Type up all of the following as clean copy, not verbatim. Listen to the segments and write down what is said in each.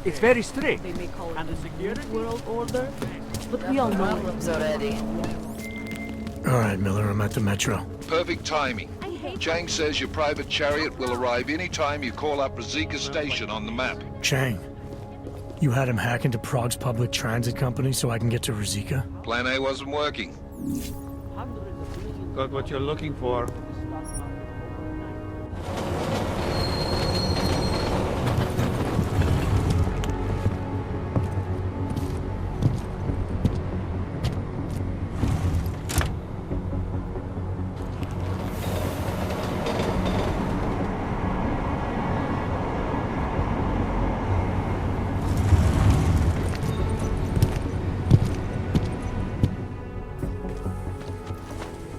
It's very strict. They may call it And the the security? world order, but we all know Problems already. All right, Miller, I'm at the Metro. Perfect timing. Chang says your private chariot will arrive any time you call up Ruzicka Station on the map. Chang, you had him hack into Prague's public transit company so I can get to Ruzicka? Plan A wasn't working. Got what you're looking for.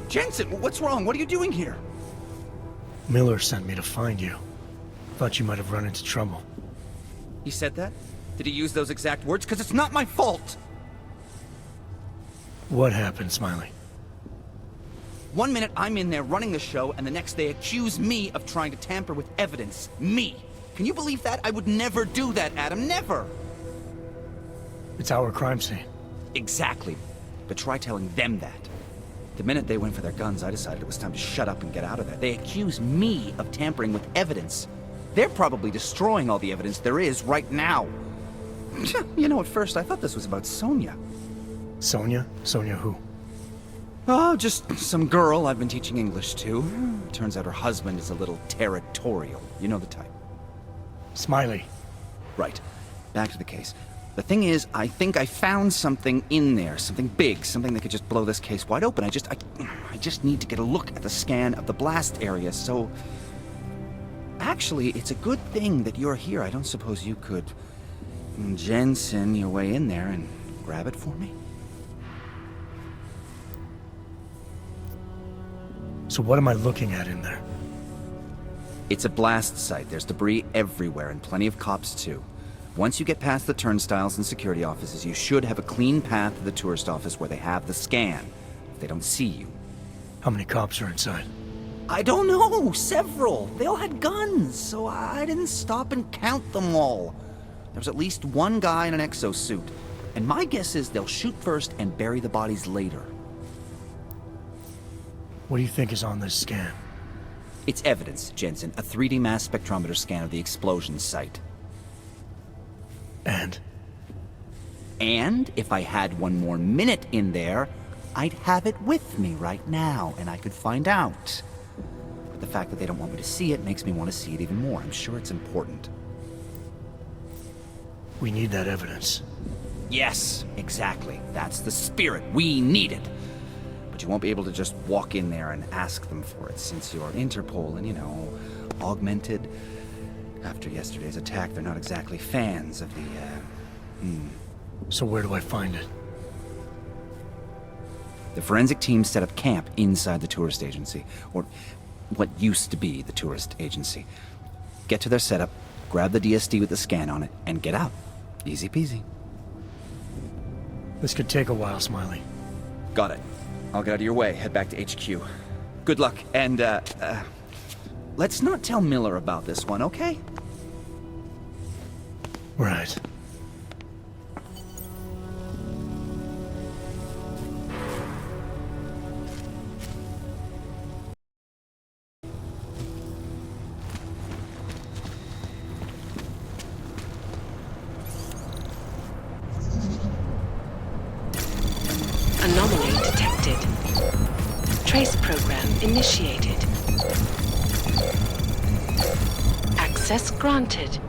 Jensen, what's wrong? What are you doing here? Miller sent me to find you. Thought you might have run into trouble. He said that? Did he use those exact words? Because it's not my fault! What happened, Smiley? 1 minute I'm in there running the show, and the next they accuse me of trying to tamper with evidence. Me! Can you believe that? I would never do that, Adam. Never! It's our crime scene. Exactly. But try telling them that. The minute they went for their guns, I decided it was time to shut up and get out of there. They accuse me of tampering with evidence. They're probably destroying all the evidence there is right now. You know, at first I thought this was about Sonia. Sonia? Sonia who? Oh, just some girl I've been teaching English to. Turns out her husband is a little territorial. You know the type. Smiley. Right. Back to the case. The thing is, I think I found something in there. Something big. Something that could just blow this case wide open. I just need to get a look at the scan of the blast area, so... Actually, it's a good thing that you're here. I don't suppose you could... Jensen your way in there and grab it for me? So what am I looking at in there? It's a blast site. There's debris everywhere, and plenty of cops, too. Once you get past the turnstiles and security offices, you should have a clean path to the tourist office where they have the scan, if they don't see you. How many cops are inside? I don't know! Several! They all had guns, so I didn't stop and count them all. There was at least one guy in an exosuit, and my guess is they'll shoot first and bury the bodies later. What do you think is on this scan? It's evidence, Jensen. A 3D mass spectrometer scan of the explosion site. And if I had one more minute in there, I'd have it with me right now, and I could find out. But the fact that they don't want me to see it makes me want to see it even more. I'm sure it's important. We need that evidence. Yes, exactly. That's the spirit. We need it. But you won't be able to just walk in there and ask them for it, since you're Interpol and, you know, augmented. After yesterday's attack, they're not exactly fans of the, So where do I find it? The forensic team set up camp inside the tourist agency, or what used to be the tourist agency. Get to their setup, grab the DSD with the scan on it, and get out. Easy peasy. This could take a while, Smiley. Got it. I'll get out of your way, head back to HQ. Good luck, and, let's not tell Miller about this one, okay? Right. Anomaly detected. Trace program initiated. Access granted.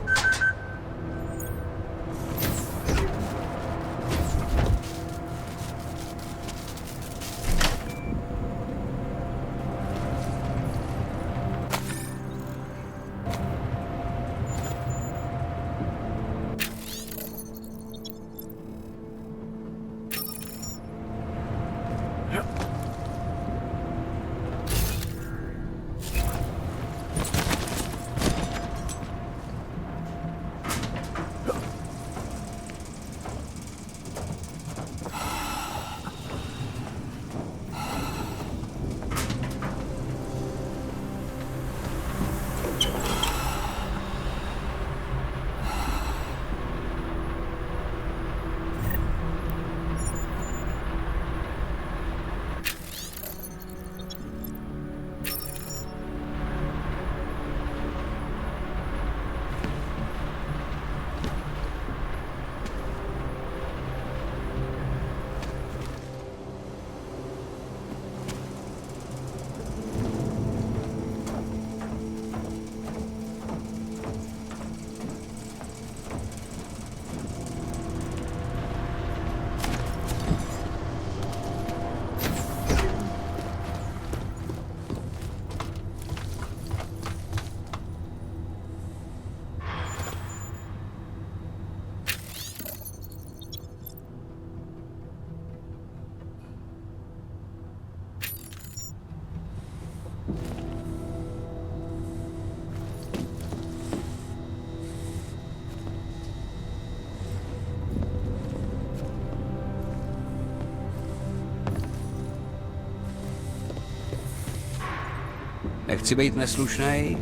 Chci být neslušnej?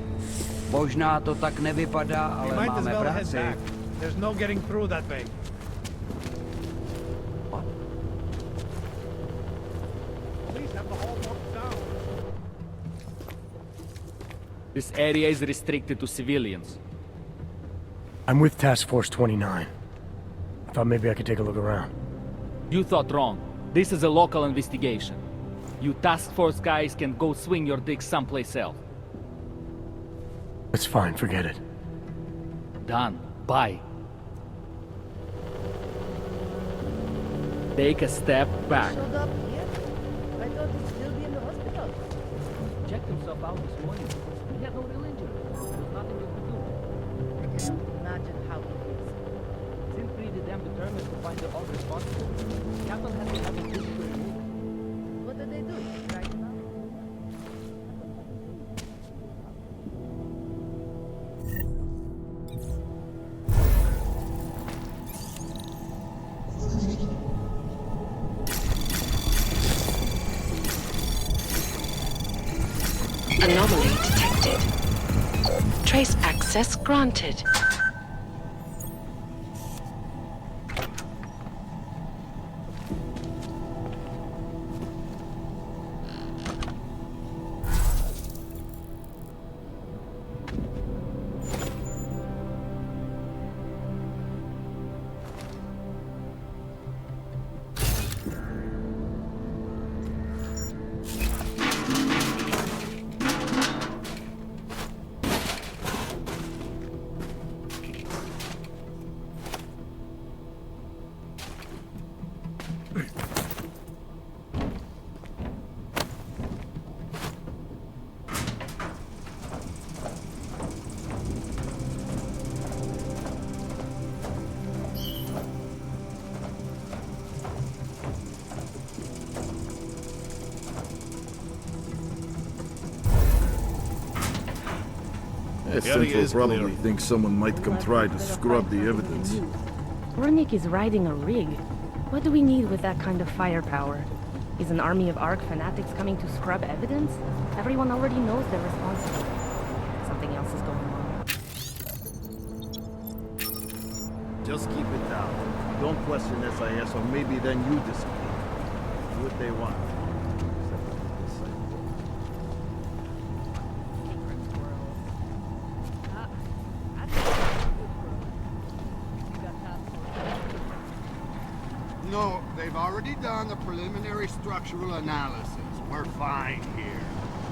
Možná to tak nevypadá, ale Might as máme well head práci. back. There's no getting through that way. Police have the whole locked down. This area is restricted to civilians. I'm with Task Force 29. I thought maybe I could take a look around. You thought wrong. This is a local investigation. You task force guys can go swing your dick someplace else. It's fine, forget it. Done. Bye. Take a step back. Showed up here? I thought he'd still be in the hospital. Checked himself out this morning. He had no real injury. There's nothing you could do. I can imagine how he feels. Seems pretty damn determined to find the all responsible. Captain has to have a good career. What did they do? Right now? Anomaly detected. Trace access granted. Central probably thinks someone might come try to scrub the evidence. Ruzicka is riding a rig. What do we need with that kind of firepower? Is an army of ARC fanatics coming to scrub evidence? Everyone already knows they're responsible. Something else is going on. Just keep it down. Don't question SIS, or maybe then you disappear. Do what they want. No, they've already done the preliminary structural analysis. We're fine here.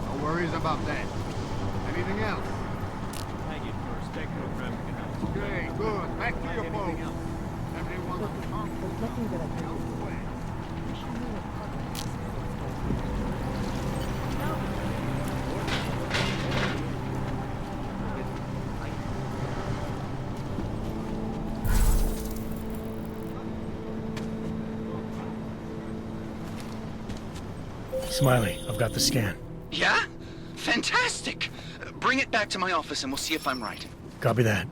No worries about that. Anything else? Thank you for spectrogram. Okay, good. Back to your boat. Everyone There's nothing that I can do. Smiley, I've got the scan. Yeah? Fantastic! Bring it back to my office and we'll see if I'm right. Copy that.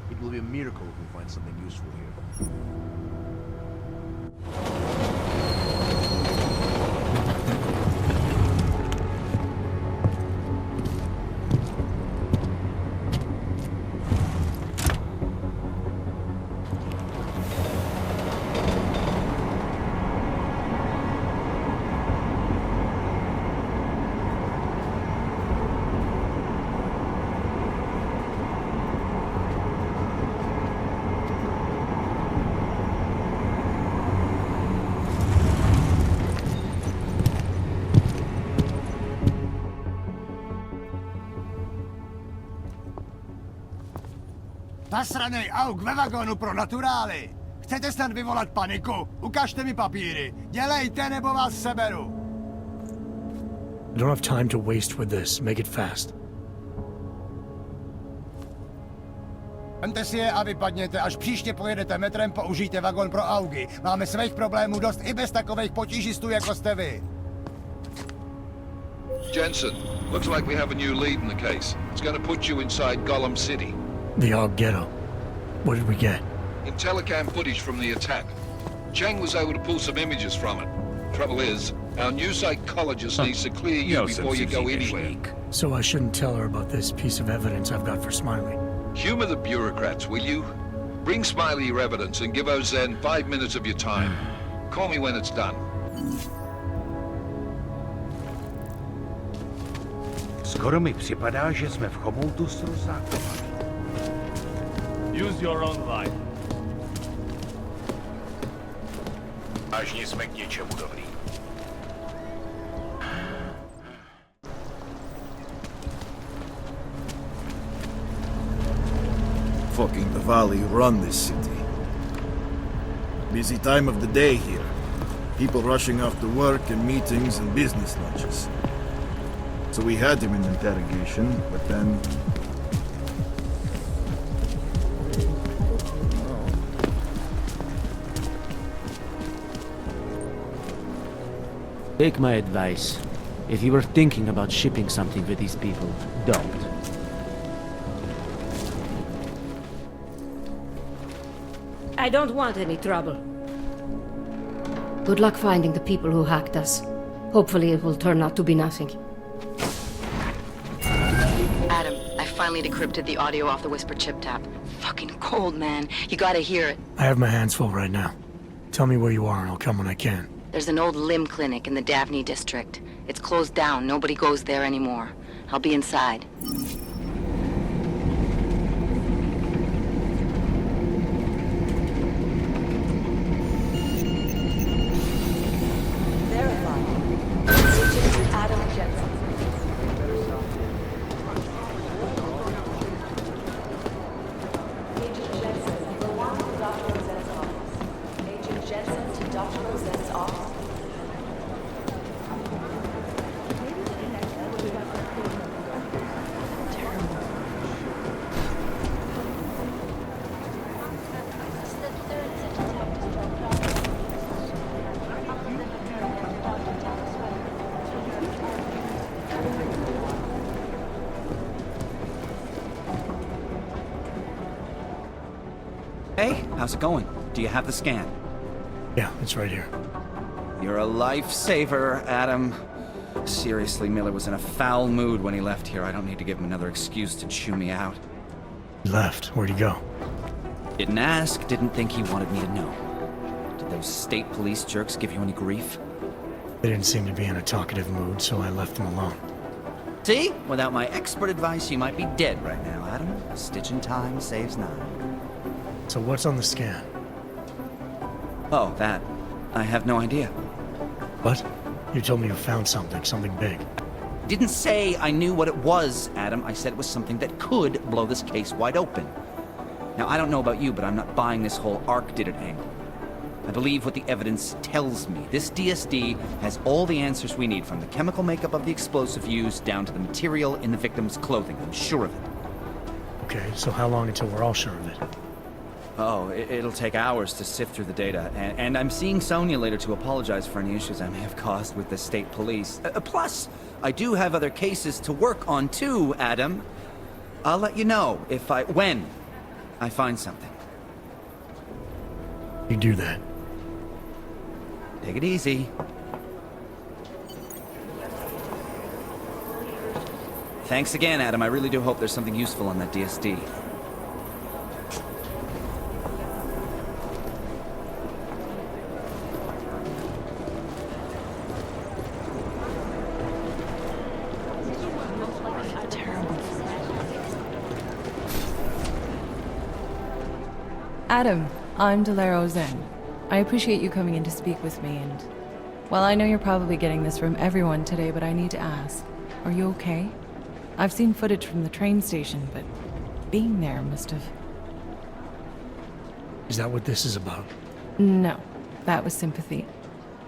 It will be a miracle if we find something useful here. Zasranej auk ve vagonu pro naturály! Chcete snad vyvolat paniku? Ukažte mi papíry. Dělejte, nebo vás seberu. I don't have time to waste with this. Make it fast. Vemte si je a vypadněte, až příště pojedete metrem, použijte vagon pro augy. Máme svých problémů dost i bez takových potížistů, jako jste vy. Jensen, looks like we have a new lead in the case. It's going to put you inside Gollum City. The AUG ghetto. What did we get? In telecam footage from the attack. Cheng was able to pull some images from it. Trouble is, our new psychologist needs to clear you before you go anywhere. So I shouldn't tell her about this piece of evidence I've got for Smiley. Humor the bureaucrats, will you? Bring Smiley your evidence and give Ozen 5 minutes of your time. Call me when it's done. Skoro mi připadá, že jsme v chomoutu s Ruzickou. Use your own line. Vážně jsme k něčemu dobrý. Fucking the Valley run this city. Busy time of the day here. People rushing off to work and meetings and business lunches. So we had him in interrogation, but then... Take my advice. If you were thinking about shipping something with these people, don't. I don't want any trouble. Good luck finding the people who hacked us. Hopefully it will turn out to be nothing. Adam, I finally decrypted the audio off the Whisper chip tap. Fucking cold, man. You gotta hear it. I have my hands full right now. Tell me where you are and I'll come when I can. There's an old limb clinic in the Daphne district. It's closed down. Nobody goes there anymore. I'll be inside. Adam Jensen. Agent Jensen, you are now to Dr. Rosette's office. Agent Jensen to Dr. Rosette's office. Hey, how's it going? Do you have the scan? Yeah, it's right here. You're a lifesaver, Adam. Seriously, Miller was in a foul mood when he left here. I don't need to give him another excuse to chew me out. He left. Where'd he go? Didn't ask, didn't think he wanted me to know. Did those state police jerks give you any grief? They didn't seem to be in a talkative mood, so I left them alone. See? Without my expert advice, you might be dead right now, Adam. A stitch in time saves nine. So what's on the scan? Oh, that. I have no idea. What? You told me you found something big. Didn't say I knew what it was, Adam. I said it was something that could blow this case wide open. Now, I don't know about you, but I'm not buying this whole ARC did it angle. I believe what the evidence tells me. This DSD has all the answers we need, from the chemical makeup of the explosive used down to the material in the victim's clothing. I'm sure of it. Okay, so how long until we're all sure of it? Oh, it'll take hours to sift through the data, and I'm seeing Sonia later to apologize for any issues I may have caused with the state police. Plus, I do have other cases to work on too, Adam. I'll let you know when I find something. You do that. Take it easy. Thanks again, Adam. I really do hope there's something useful on that DSD. Adam, I'm Delaro Zen. I appreciate you coming in to speak with me, and... well, I know you're probably getting this from everyone today, but I need to ask. Are you okay? I've seen footage from the train station, but being there must have... Is that what this is about? No, that was sympathy.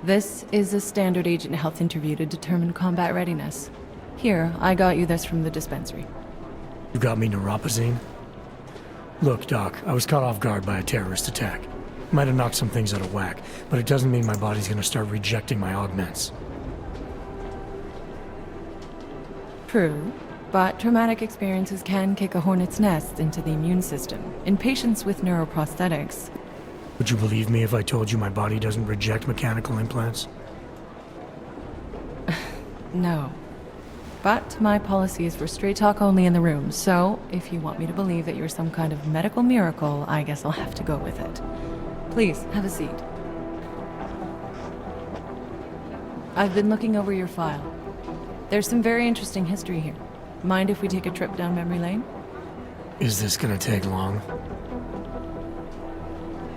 This is a standard agent health interview to determine combat readiness. Here, I got you this from the dispensary. You got me neuropazine? Look, Doc, I was caught off guard by a terrorist attack. Might have knocked some things out of whack, but it doesn't mean my body's gonna start rejecting my augments. True, but traumatic experiences can kick a hornet's nest into the immune system. In patients with neuroprosthetics... Would you believe me if I told you my body doesn't reject mechanical implants? No. But my policy is for straight talk only in the room, so if you want me to believe that you're some kind of medical miracle, I guess I'll have to go with it. Please, have a seat. I've been looking over your file. There's some very interesting history here. Mind if we take a trip down memory lane? Is this gonna take long?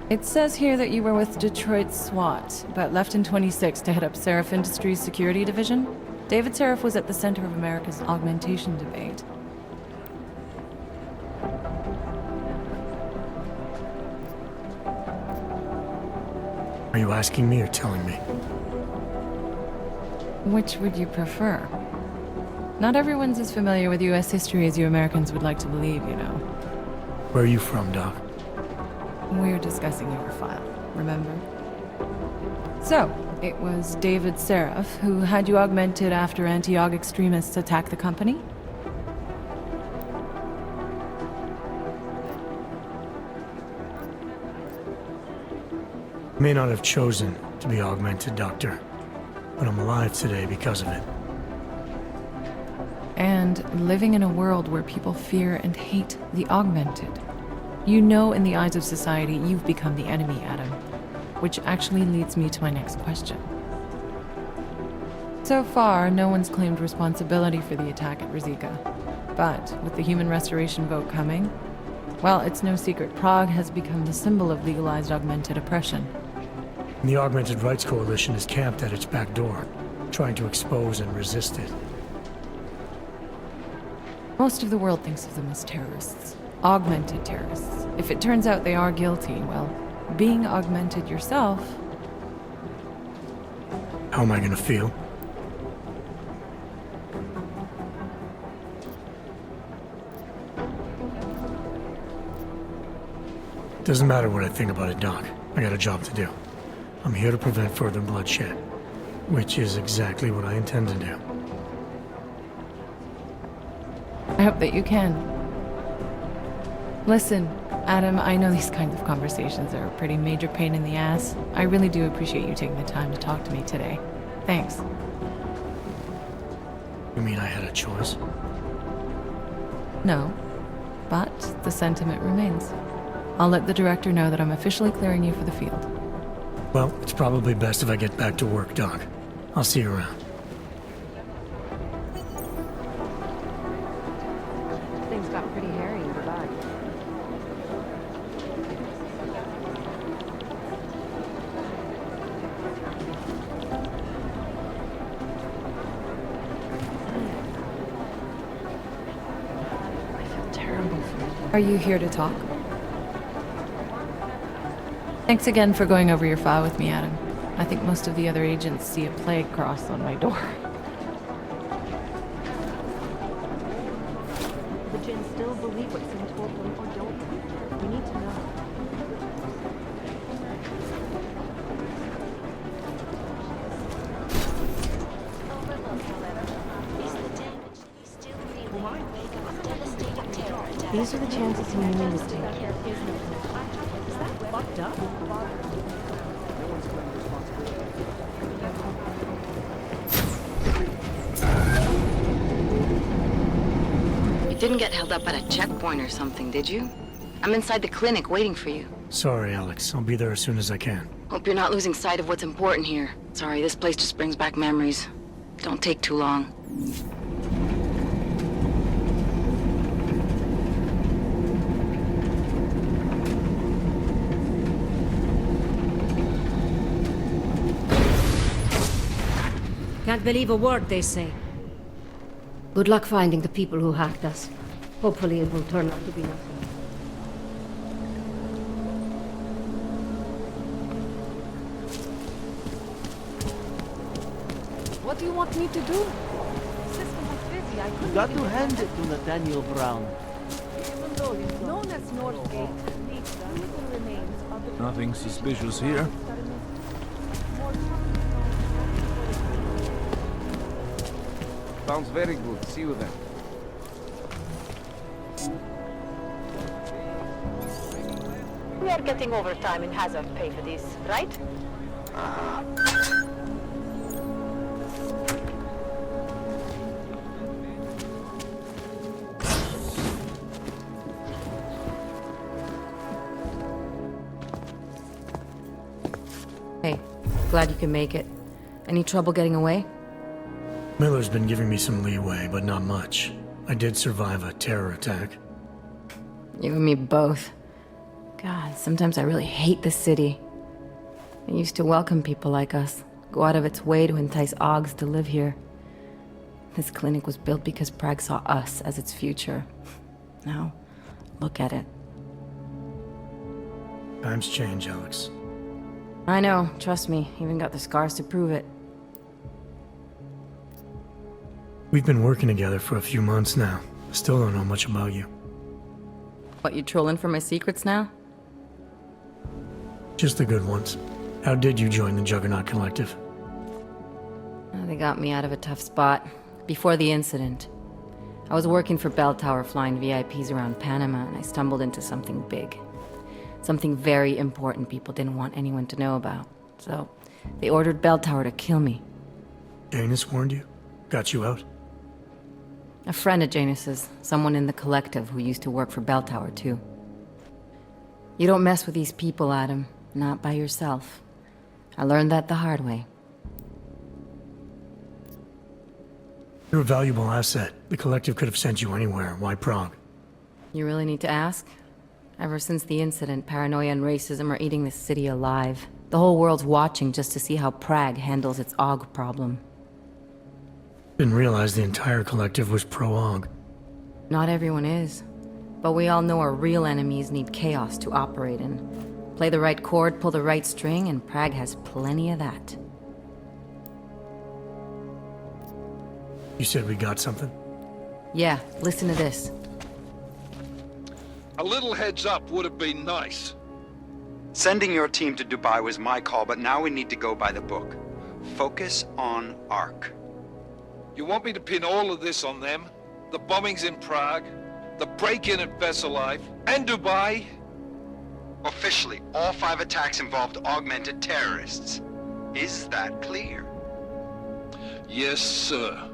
It says here that you were with Detroit SWAT, but left in 26 to head up Seraph Industries' security division. David Seraph was at the center of America's augmentation debate. Are you asking me or telling me? Which would you prefer? Not everyone's as familiar with U.S. history as you Americans would like to believe, you know. Where are you from, Doc? We're discussing your file, remember? So, it was David Seraph who had you augmented after anti-aug extremists attacked the company? I may not have chosen to be augmented, Doctor, but I'm alive today because of it. And living in a world where people fear and hate the augmented. You know, in the eyes of society, you've become the enemy, Adam. Which actually leads me to my next question. So far, no one's claimed responsibility for the attack at Ruzicka. But with the human restoration vote coming, well, it's no secret Prague has become the symbol of legalized augmented oppression. And the Augmented Rights Coalition is camped at its back door, trying to expose and resist it. Most of the world thinks of them as terrorists. Augmented terrorists. If it turns out they are guilty, well, being augmented yourself... How am I gonna feel? Doesn't matter what I think about it, Doc. I got a job to do. I'm here to prevent further bloodshed, which is exactly what I intend to do. I hope that you can. Listen, Adam, I know these kinds of conversations are a pretty major pain in the ass. I really do appreciate you taking the time to talk to me today. Thanks. You mean I had a choice? No, but the sentiment remains. I'll let the director know that I'm officially clearing you for the field. Well, it's probably best if I get back to work, Doc. I'll see you around. Things got pretty hairy in the bag. I feel terrible for you. Are you here to talk? Thanks again for going over your file with me, Adam. I think most of the other agents see a plague cross on my door. The Jinn still believe what's been told them or don't. We need to know. These are the chances human is taking. Is that fucked up? You didn't get held up at a checkpoint or something, did you? I'm inside the clinic waiting for you. Sorry, Alex. I'll be there as soon as I can. Hope you're not losing sight of what's important here. Sorry, this place just brings back memories. Don't take too long. Can't believe a word they say. Good luck finding the people who hacked us. Hopefully it will turn out to be nothing. What do you want me to do? The system was busy. I couldn't Got even to hand it to Nathaniel Brown. known as Northgate, the physical remains of the Nothing suspicious here. Sounds very good. See you then. We are getting overtime and hazard pay for this, right? Hey, glad you can make it. Any trouble getting away? Miller's been giving me some leeway, but not much. I did survive a terror attack. You and me both. God, sometimes I really hate this city. It used to welcome people like us, go out of its way to entice Augs to live here. This clinic was built because Prague saw us as its future. Now, look at it. Times change, Alex. I know, trust me, even got the scars to prove it. We've been working together for a few months now. Still don't know much about you. What, you trolling for my secrets now? Just the good ones. How did you join the Juggernaut Collective? They got me out of a tough spot. Before the incident, I was working for Bell Tower flying VIPs around Panama, and I stumbled into something big. Something very important people didn't want anyone to know about. So, they ordered Bell Tower to kill me. Janus warned you? Got you out? A friend of Janus's, someone in the collective who used to work for Bell Tower too. You don't mess with these people, Adam. Not by yourself. I learned that the hard way. You're a valuable asset. The collective could have sent you anywhere. Why Prague? You really need to ask? Ever since the incident, paranoia and racism are eating this city alive. The whole world's watching just to see how Prague handles its AUG problem. Didn't realize the entire collective was pro-AUG. Not everyone is. But we all know our real enemies need chaos to operate in. Play the right chord, pull the right string, and Prague has plenty of that. You said we got something? Yeah, listen to this. A little heads up would have been nice. Sending your team to Dubai was my call, but now we need to go by the book. Focus on ARC. You want me to pin all of this on them? The bombings in Prague, the break-in at Vesellife, and Dubai? Officially, all 5 attacks involved augmented terrorists. Is that clear? Yes, sir.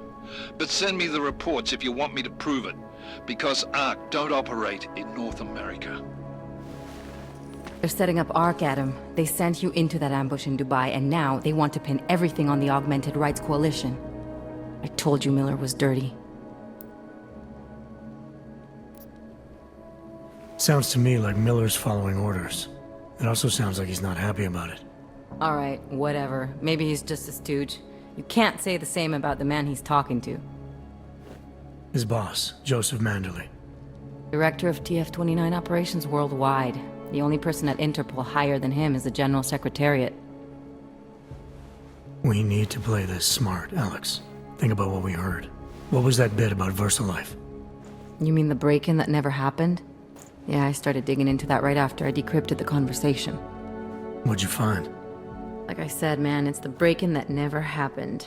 But send me the reports if you want me to prove it, because ARC don't operate in North America. They're setting up ARC, Adam. They sent you into that ambush in Dubai, and now they want to pin everything on the Augmented Rights Coalition. I told you Miller was dirty. Sounds to me like Miller's following orders. It also sounds like he's not happy about it. Alright, whatever. Maybe he's just a stooge. You can't say the same about the man he's talking to. His boss, Joseph Manderley. Director of TF-29 operations worldwide. The only person at Interpol higher than him is the General Secretariat. We need to play this smart, Alex. Think about what we heard. What was that bit about Versalife? You mean the break-in that never happened? Yeah, I started digging into that right after I decrypted the conversation. What'd you find? Like I said, man, it's the break-in that never happened.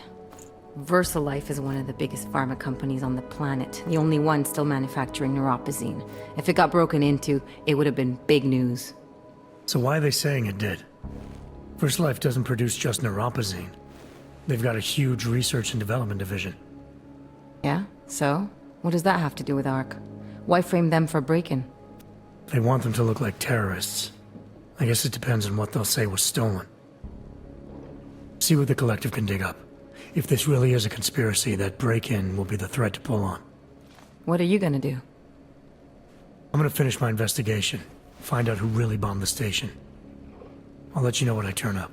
Versalife is one of the biggest pharma companies on the planet, the only one still manufacturing neuropozyne. If it got broken into, it would have been big news. So why are they saying it did? Versalife doesn't produce just neuropozyne. They've got a huge research and development division. Yeah? So? What does that have to do with ARC? Why frame them for break-in? They want them to look like terrorists. I guess it depends on what they'll say was stolen. See what the collective can dig up. If this really is a conspiracy, that break-in will be the thread to pull on. What are you gonna do? I'm gonna finish my investigation. Find out who really bombed the station. I'll let you know when I turn up.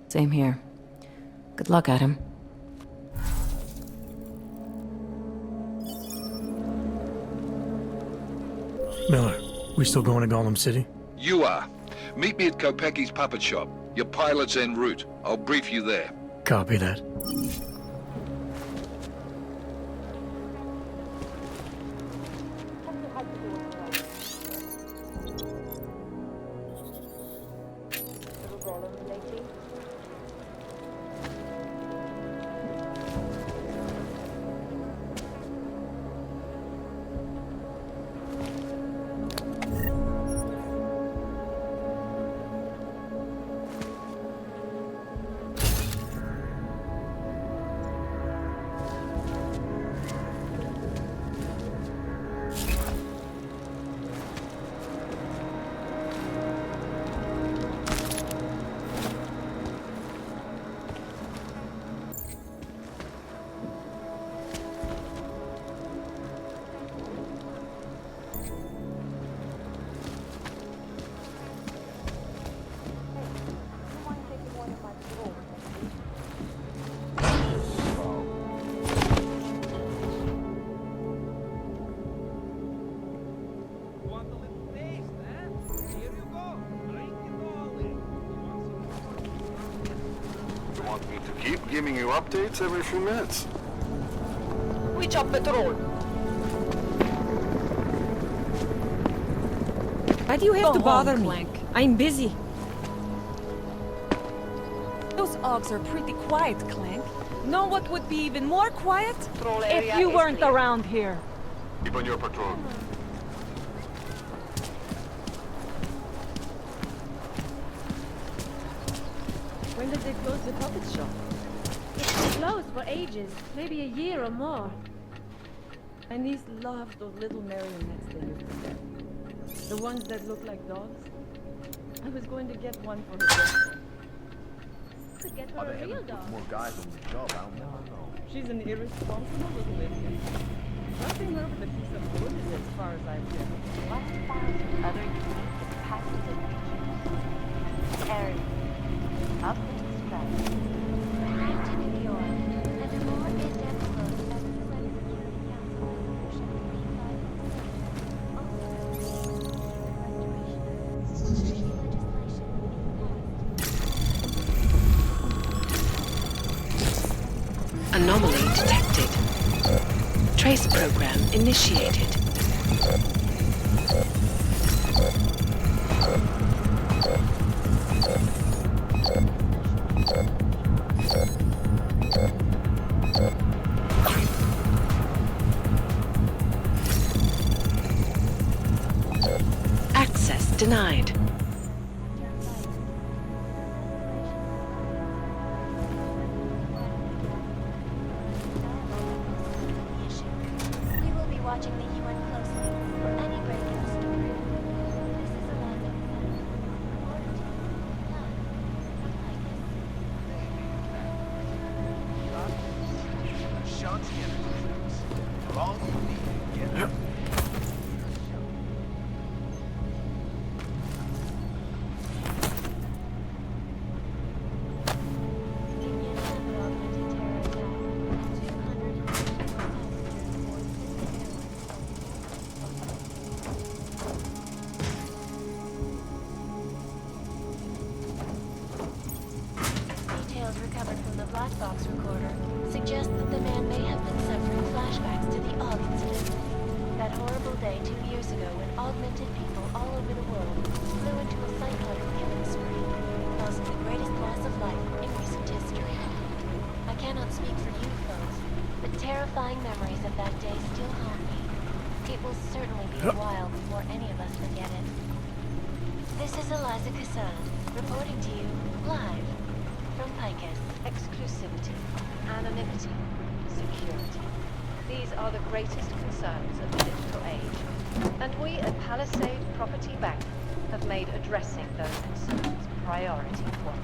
Same here. Good luck, Adam. Miller, we still going to Gollum City? You are. Meet me at Kopecki's puppet shop. Your pilot's en route. I'll brief you there. Copy that. Keep giving you updates every few minutes. Which of patrol? Why do you have Go to bother home, me? Clank. I'm busy. Those Augs are pretty quiet, Clank. Know what would be even more quiet? If you weren't around here. Keep on your patrol. When did they close the puppet shop? It's been closed for ages, maybe a year or more. My niece loved those little marionettes they used to get. The ones that look like dogs. I was going to get one for her birthday. Could get her a real dog. More guys on the job, I don't know. She's an irresponsible little idiot. Trusting her with a piece of wood is as far as I've been. 1,000 other unique and patented features. Airy. Up into stripes. Behind to New York. And a more in-depth look at the UN Security Council resolution 3557. Anomaly detected. Trace program initiated. Access denied. We will be watching the UN closely for any break-in story. This is Eliza Shanti energies. For all you need to get up. Details recovered from the black box recorder suggest that the man may have been suffering flashbacks to the Aug incident. That horrible day 2 years ago when augmented people all over the world flew into a psychotic killing spree, causing the greatest loss of life in recent history. I cannot speak for you folks, but terrifying memories of that day still haunt me. It will certainly be a while before any of us forget it. This is Eliza Cassan, reporting to you live from Picus. Exclusivity, anonymity, security. These are the greatest concerns of the digital age. And we at Palisade Property Bank have made addressing those concerns priority one.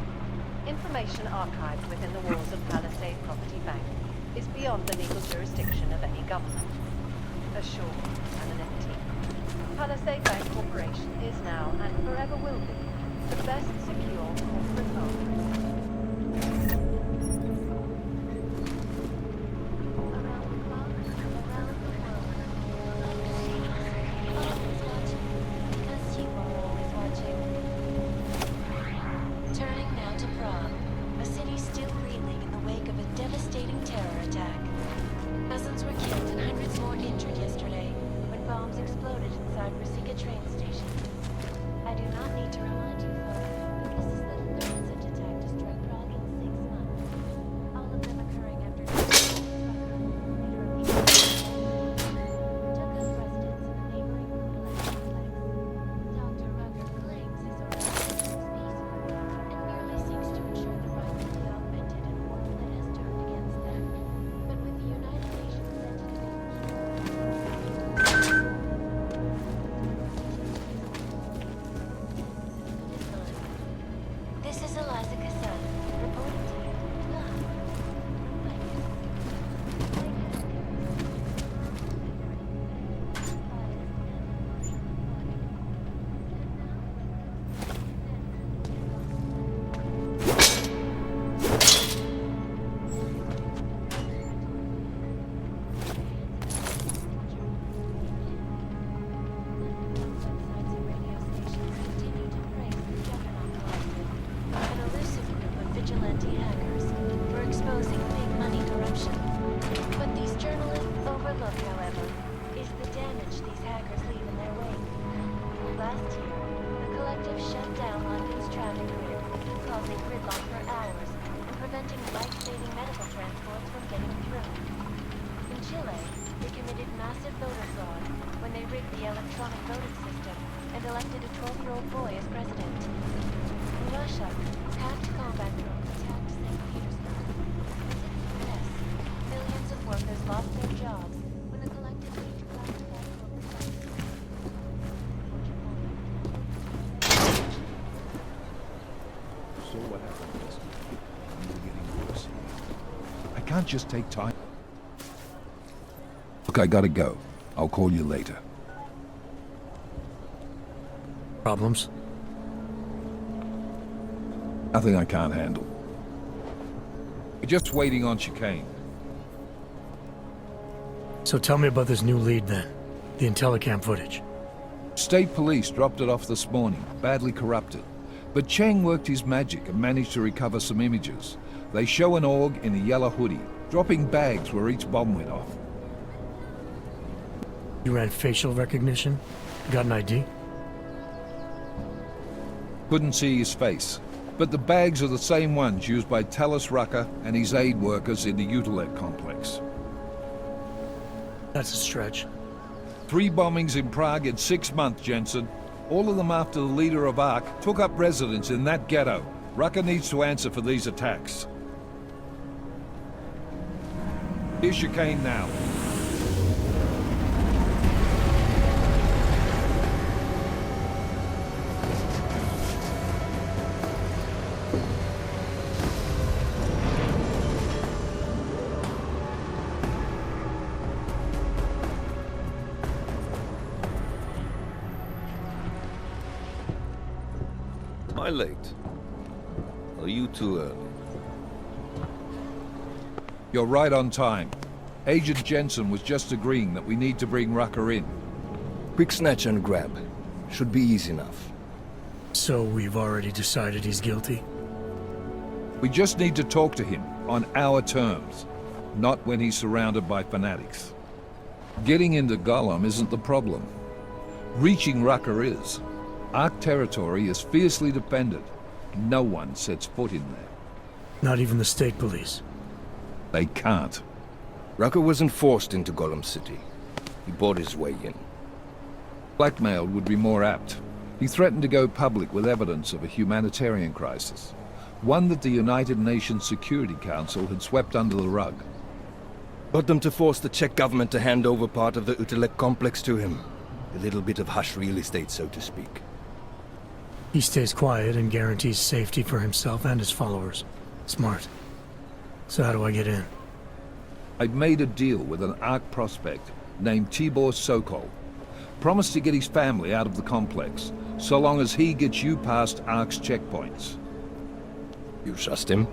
Information archived within the walls of Palisade Property Bank is beyond the legal jurisdiction of any government. Assured anonymity. Palisade Bank Corporation is now and forever will be the best secure corporate home. Turning now anti-hackers for exposing big money corruption. What these journalists overlook, however, is the damage these hackers leave in their wake. Last year, the collective shut down London's traffic grid, causing gridlock for hours and preventing life-saving medical transports from getting through. In Chile, they committed massive voter fraud when they rigged the electronic voting system and elected a 12-year-old boy as president. In Russia, hacked combat drones attacked St. Petersburg. Yes, millions of workers lost their jobs when the collective leaked classified corporate files. So what happened last night? You were getting worse. I can't just take time. Look, I gotta go. I'll call you later. Problems? Nothing I can't handle. We're just waiting on chicane. So tell me about this new lead then. The Intellicam footage. State police dropped it off this morning, badly corrupted. But Cheng worked his magic and managed to recover some images. They show an org in a yellow hoodie, dropping bags where each bomb went off. You ran facial recognition? Got an ID? Couldn't see his face, but the bags are the same ones used by Talos Rucker and his aid workers in the Utilec complex. That's a stretch. 3 bombings in Prague in 6 months, Jensen. All of them after the leader of ARC took up residence in that ghetto. Rucker needs to answer for these attacks. Here's chicane now. Am I late? Are you too early? You're right on time. Agent Jensen was just agreeing that we need to bring Rucker in. Quick snatch and grab. Should be easy enough. So we've already decided he's guilty? We just need to talk to him on our terms, not when he's surrounded by fanatics. Getting into Gollum isn't the problem. Reaching Rucker is. ARC territory is fiercely defended. No one sets foot in there. Not even the state police? They can't. Rucker wasn't forced into Gollum City. He bought his way in. Blackmailed would be more apt. He threatened to go public with evidence of a humanitarian crisis. One that the United Nations Security Council had swept under the rug. Got them to force the Czech government to hand over part of the Utilec complex to him. A little bit of hush real estate, so to speak. He stays quiet and guarantees safety for himself and his followers. Smart. So how do I get in? I've made a deal with an ARC prospect named Tibor Sokol. Promised to get his family out of the complex, so long as he gets you past ARC's checkpoints. You trust him?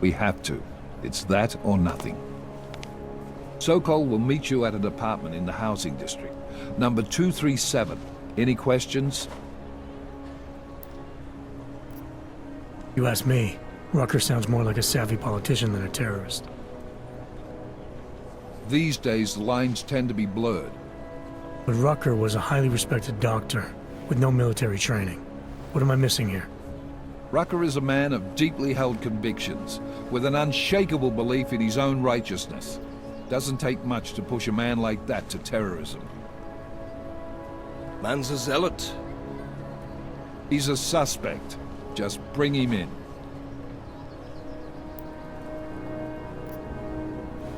We have to. It's that or nothing. Sokol will meet you at an apartment in the housing district. Number 237. Any questions? You ask me. Rucker sounds more like a savvy politician than a terrorist. These days, the lines tend to be blurred. But Rucker was a highly respected doctor, with no military training. What am I missing here? Rucker is a man of deeply held convictions, with an unshakable belief in his own righteousness. Doesn't take much to push a man like that to terrorism. Man's a zealot. He's a suspect. Just bring him in.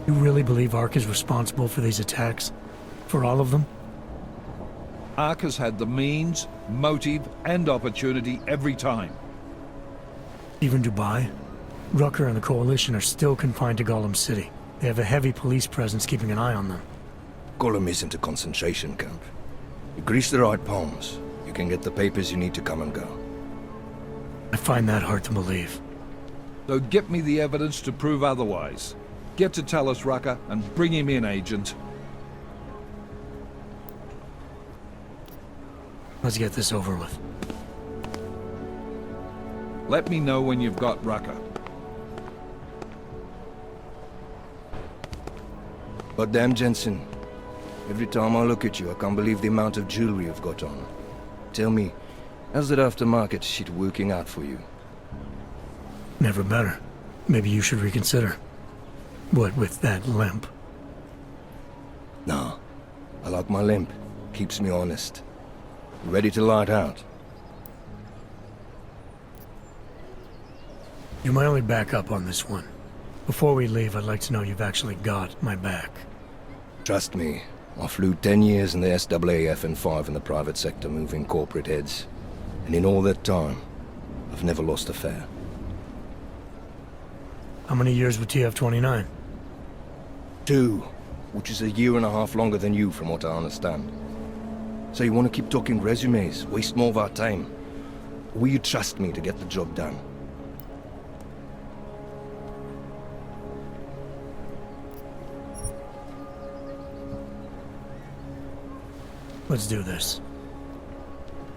You really believe ARC is responsible for these attacks? For all of them? ARC has had the means, motive, and opportunity every time. Even Dubai? Rucker and the Coalition are still confined to Gollum City. They have a heavy police presence keeping an eye on them. Gollum isn't a concentration camp. You grease the right palms, you can get the papers you need to come and go. I find that hard to believe. So get me the evidence to prove otherwise. Get to Talos Rucker and bring him in, Agent. Let's get this over with. Let me know when you've got Rucker. But damn, Jensen. Every time I look at you, I can't believe the amount of jewelry you've got on. Tell me, how's that aftermarket shit working out for you? Never better. Maybe you should reconsider. What with that limp? Nah. I like my limp. Keeps me honest. Ready to light out. You're my only backup on this one. Before we leave, I'd like to know you've actually got my back. Trust me, I flew 10 years in the SAAF and 5 in the private sector moving corporate heads. And in all that time, I've never lost a fare. How many years with TF-29? 2, which is a year and a half longer than you from what I understand. So you want to keep talking resumes, waste more of our time? Or will you trust me to get the job done? Let's do this.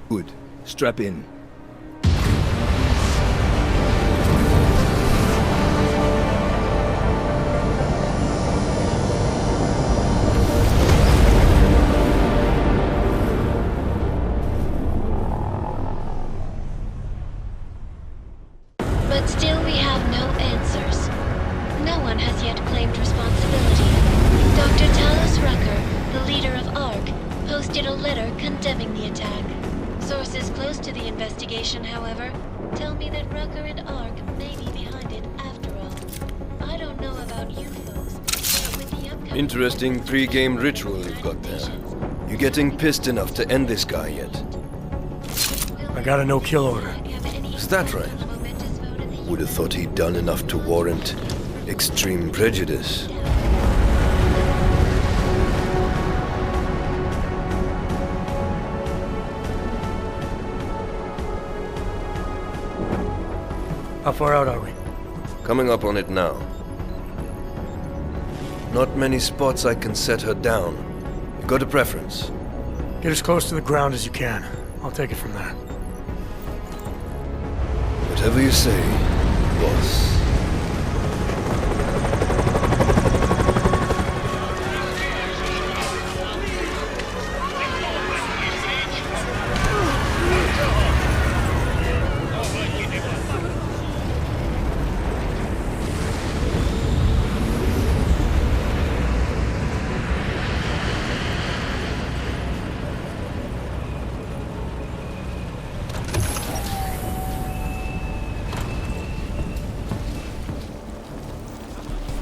Good. Strap in. But still we have no answers. No one has yet claimed responsibility. Dr. Talos Rucker, the leader of ARC, posted a letter condemning the attack. Sources close to the investigation, however, tell me that Rucker and ARC may be behind it after all. I don't know about you folks, but with the upcoming... Interesting pre-game ritual you've got there. You getting pissed enough to end this guy yet? I got a no-kill order. Is that right? Would have thought he'd done enough to warrant extreme prejudice. How far out are we? Coming up on it now. Not many spots I can set her down. You got a preference? Get as close to the ground as you can. I'll take it from there. Whatever you say, boss.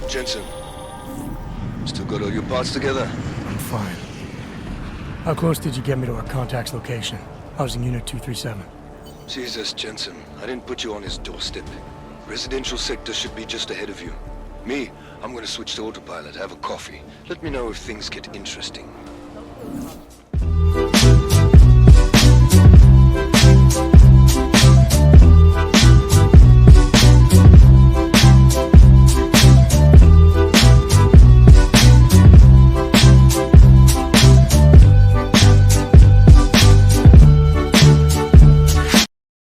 Jensen, still got all your parts together? I'm fine. How close did you get me to our contact's location? Housing Unit 237. Jesus, Jensen, I didn't put you on his doorstep. Residential sector should be just ahead of you. Me, I'm gonna switch to autopilot, have a coffee. Let me know if things get interesting.